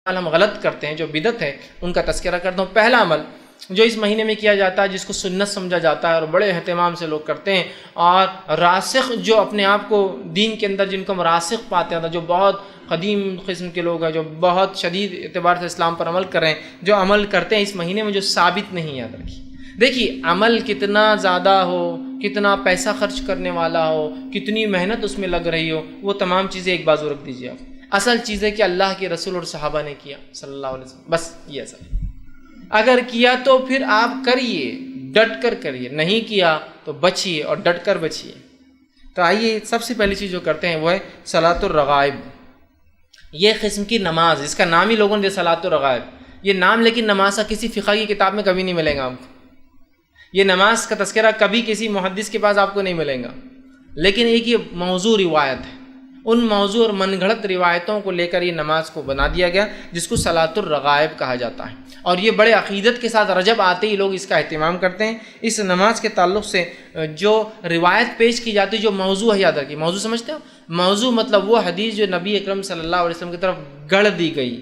ہم غلط کرتے ہیں جو بدعت ہے ان کا تذکرہ کرتا ہوں۔ پہلا عمل جو اس مہینے میں کیا جاتا ہے، جس کو سنت سمجھا جاتا ہے اور بڑے اہتمام سے لوگ کرتے ہیں، اور راسخ جو اپنے آپ کو دین کے اندر جن کو ہم راسخ پاتے ہیں، جو بہت قدیم قسم کے لوگ ہیں، جو بہت شدید اعتبار سے اسلام پر عمل کر رہے ہیں، جو عمل کرتے ہیں اس مہینے میں جو ثابت نہیں یاد رکھیے۔ دیکھیے عمل کتنا زیادہ ہو، کتنا پیسہ خرچ کرنے والا ہو، کتنی محنت اس میں لگ رہی ہو، وہ تمام چیزیں ایک بازو رکھ دیجیے آپ۔ اصل چیز ہے کہ اللہ کے رسول اور صحابہ نے کیا صلی اللہ علیہ وسلم، بس یہ اصل ہے۔ اگر کیا تو پھر آپ کریے، ڈٹ کر کریے، نہیں کیا تو بچیے اور ڈٹ کر بچیے۔ تو آئیے سب سے پہلی چیز جو کرتے ہیں وہ ہے صلاۃ الرغائب۔ یہ قسم کی نماز، اس کا نام ہی لوگوں نے دیا صلاۃ الرغائب، یہ نام لیکن نماز کا کسی فقہ کی کتاب میں کبھی نہیں ملے گا آپ کو، یہ نماز کا تذکرہ کبھی کسی محدث کے پاس آپ کو نہیں ملے گا، لیکن ایک یہ موضوع روایت ہے، ان موضوع اور من گھڑت روایتوں کو لے کر یہ نماز کو بنا دیا گیا جس کو صلاۃ الرغائب کہا جاتا ہے۔ اور یہ بڑے عقیدت کے ساتھ رجب آتے ہی لوگ اس کا اہتمام کرتے ہیں۔ اس نماز کے تعلق سے جو روایت پیش کی جاتی ہے، جو موضوع ہے، یاد رکھیے موضوع سمجھتے ہو؟ موضوع مطلب وہ حدیث جو نبی اکرم صلی اللہ علیہ وسلم کی طرف گڑھ دی گئی،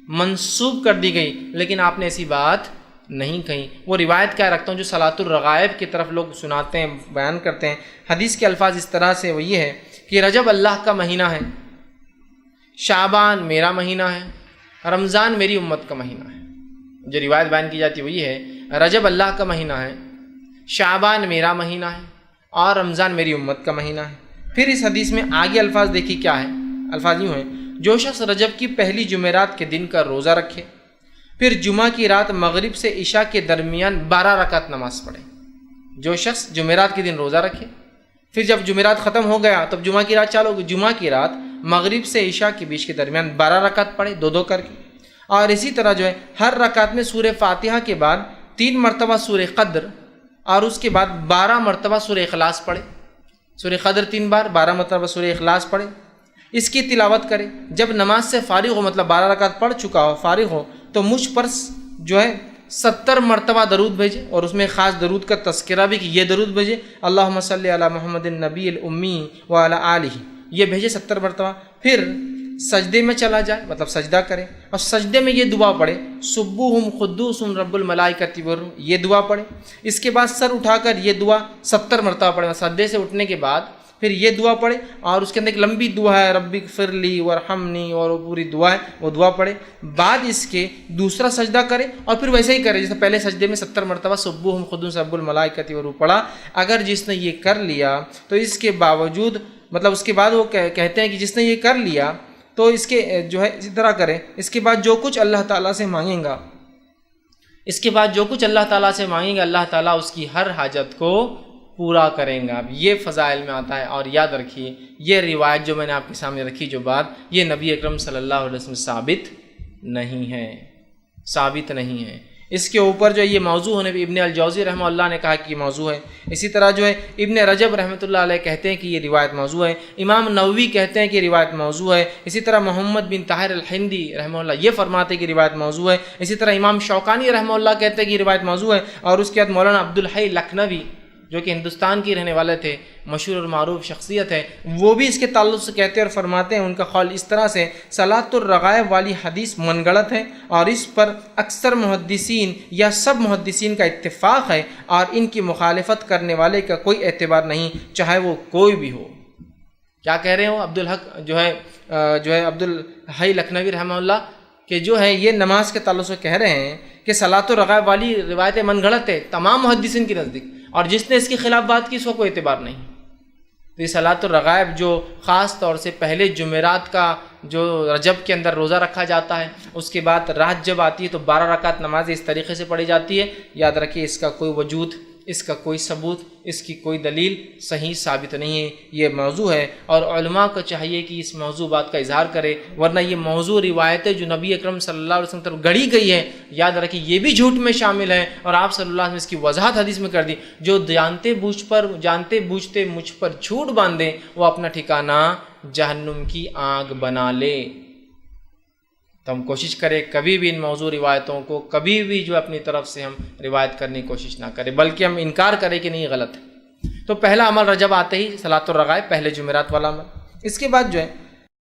منسوب کر دی گئی، لیکن آپ نے ایسی بات نہیں کہیں، وہ روایت کیا رکھتا ہوں جو صلاۃ الرغائب کی طرف لوگ سناتے ہیں، بیان کرتے ہیں۔ حدیث کے الفاظ اس طرح سے وہ یہ ہے کہ رجب اللہ کا مہینہ ہے، شعبان میرا مہینہ ہے، رمضان میری امت کا مہینہ ہے۔ جو روایت بیان کی جاتی ہے وہ یہ ہے رجب اللہ کا مہینہ ہے، شعبان میرا مہینہ ہے، اور رمضان میری امت کا مہینہ ہے۔ پھر اس حدیث میں آگے الفاظ دیکھیے کیا ہے، الفاظ یوں ہیں، جو شخص رجب کی پہلی جمعرات کے دن کا روزہ رکھے، پھر جمعہ کی رات مغرب سے عشاء کے درمیان 12 رکعت نماز پڑھے۔ جو شخص جمعرات کے دن روزہ رکھے، پھر جب جمعرات ختم ہو گیا تب جمعہ کی رات چالو ہوگی، جمعہ کی رات مغرب سے عشاء کے بیچ کے درمیان 12 رکعت پڑھے، دو دو کر کے، اور اسی طرح جو ہے ہر رکعت میں سورہ فاتحہ کے بعد 3 مرتبہ سورہ قدر، اور اس کے بعد 12 مرتبہ سورہ اخلاص پڑھے۔ سورہ قدر 3 بار، 12 مرتبہ سورہ اخلاص پڑھے، اس کی تلاوت کرے۔ جب نماز سے فارغ ہو، مطلب 12 رکعت پڑھ چکا ہو، فارغ ہو، تو مجھ پر جو ہے 70 مرتبہ درود بھیجے، اور اس میں خاص درود کا تذکرہ بھی کہ یہ درود بھیجے، اللہم صلی علی محمد النبی الامی وعلی آلہ، یہ بھیجے 70 مرتبہ۔ پھر سجدے میں چلا جائے، مطلب سجدہ کرے، اور سجدے میں یہ دعا پڑھے، سبوہم قدوس رب الملائکۃ والروح، یہ دعا پڑھے۔ اس کے بعد سر اٹھا کر یہ دعا 70 مرتبہ پڑھے، سجدے سے اٹھنے کے بعد پھر یہ دعا پڑھے، اور اس کے اندر ایک لمبی دعا ہے رب اغفر لی وارحمنی، اور وہ پوری دعا ہے، وہ دعا پڑھے۔ بعد اس کے دوسرا سجدہ کرے، اور پھر ویسے ہی کرے جیسے پہلے سجدے میں 70 مرتبہ سبوہم قدوس رب الملائکۃ والروح پڑھا۔ اگر جس نے یہ کر لیا تو اس کے باوجود، مطلب اس کے بعد وہ کہتے ہیں کہ جس نے یہ کر لیا تو اس کے جو ہے اسی طرح کرے، اس کے بعد جو کچھ اللہ تعالیٰ سے مانگیں گا، اس کے بعد جو کچھ اللہ تعالیٰ سے مانگیں گا، اللہ تعالیٰ اس کی ہر حاجت کو پورا کریں گا۔ اب یہ فضائل میں آتا ہے، اور یاد رکھیے یہ روایت جو میں نے آپ کے سامنے رکھی، جو بات، یہ نبی اکرم صلی اللہ علیہ وسلم ثابت نہیں ہے، ثابت نہیں ہے۔ اس کے اوپر جو یہ موضوع ہونے پہ ابن الجوزی رحمہ اللہ نے کہا کہ یہ موضوع ہے، اسی طرح جو ہے ابن رجب رحمۃ اللہ علیہ کہتے ہیں کہ یہ روایت موضوع ہے، امام نووی کہتے ہیں کہ یہ روایت موضوع ہے، اسی طرح محمد بن طاہر الہندی رحمہ اللہ یہ فرماتے ہیں کہ روایت موضوع ہے، اسی طرح امام شوکانی رحمہ اللہ کہتے ہیں کہ یہ روایت موضوع ہے، اور اس کے بعد مولانا عبدالحی لکھنوی جو کہ ہندوستان کی رہنے والے تھے، مشہور اور معروف شخصیت ہے، وہ بھی اس کے تعلق سے کہتے ہیں اور فرماتے ہیں، ان کا قول اس طرح سے صلاۃ الرغائب والی حدیث من گڑت ہے، اور اس پر اکثر محدثین یا سب محدثین کا اتفاق ہے، اور ان کی مخالفت کرنے والے کا کوئی اعتبار نہیں، چاہے وہ کوئی بھی ہو۔ کیا کہہ رہے ہو عبدالحق جو ہے عبدالحی لکھنوی رحمہ اللہ کہ جو ہے یہ نماز کے تعلق سے کہہ رہے ہیں کہ صلاۃ الرغائب والی روایت من گڑت ہے تمام محدثین کی نزدیک، اور جس نے اس کے خلاف بات کی اس کو کوئی اعتبار نہیں۔ تو یہ صلاۃ الرغائب جو خاص طور سے پہلے جمعرات کا جو رجب کے اندر روزہ رکھا جاتا ہے، اس کے بعد رات جب آتی ہے تو 12 رکعت نماز اس طریقے سے پڑھی جاتی ہے، یاد رکھیے اس کا کوئی وجود، اس کا کوئی ثبوت، اس کی کوئی دلیل صحیح ثابت نہیں ہے، یہ موضوع ہے، اور علماء کو چاہیے کہ اس موضوع بات کا اظہار کرے، ورنہ یہ موضوع روایتیں جو نبی اکرم صلی اللہ علیہ وسلم طرف گڑھی گئی ہے، یاد رکھیے یہ بھی جھوٹ میں شامل ہے، اور آپ صلی اللہ علیہ وسلم اس کی وضاحت حدیث میں کر دی، جو جانتے بوجھتے مجھ پر جھوٹ باندھے وہ اپنا ٹھکانہ جہنم کی آگ بنا لے۔ تو ہم کوشش کریں کبھی بھی ان موضوع روایتوں کو کبھی بھی جو اپنی طرف سے ہم روایت کرنے کی کوشش نہ کریں، بلکہ ہم انکار کریں کہ نہیں غلط ہے۔ تو پہلا عمل رجب آتے ہی صلاۃ الرغائب، پہلے جمعرات والا عمل۔ اس کے بعد جو ہے